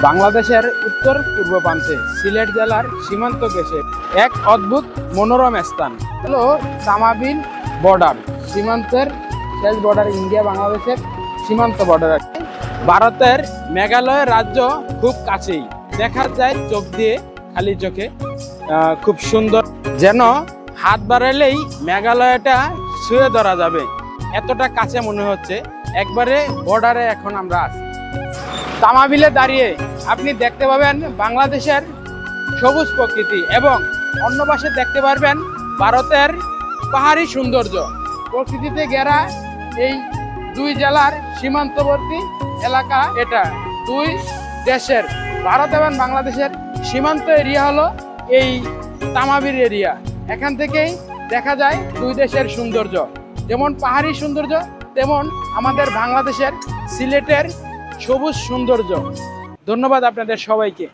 বাংলাদেশের উত্তর পূর্ব প্রান্তে সিলেট জেলার সীমান্ত ঘেঁষে এক অদ্ভুত মনোরম স্থান হলো তামাবিল বর্ডার। সীমান্তের শেষ বর্ডার, ইন্ডিয়া বাংলাদেশের সীমান্ত বর্ডার। ভারতের মেঘালয় রাজ্য খুব কাছেই, দেখা যায় চোখ দিয়ে, খালি চোখে। খুব সুন্দর, যেন হাত বাড়াইলেই মেঘালয়টা ছুঁয়ে ধরা যাবে, এতটা কাছে মনে হচ্ছে। একবারে বর্ডারে এখন আমরা আছি। তামাবিলে দাঁড়িয়ে আপনি দেখতে পাবেন বাংলাদেশের সবুজ প্রকৃতি এবং অন্য পাশে দেখতে পারবেন ভারতের পাহাড়ি সৌন্দর্য। প্রকৃতিতে ঘেরা এই দুই জেলার সীমান্তবর্তী এলাকা, এটা দুই দেশের, ভারত এবং বাংলাদেশের সীমান্ত এরিয়া হলো এই তামাবিল এরিয়া। এখান থেকেই দেখা যায় দুই দেশের সৌন্দর্য, যেমন পাহাড়ি সৌন্দর্য তেমন আমাদের বাংলাদেশের সিলেটের সবুজ সৌন্দর্য। ধন্যবাদ আপনাদের সবাইকে।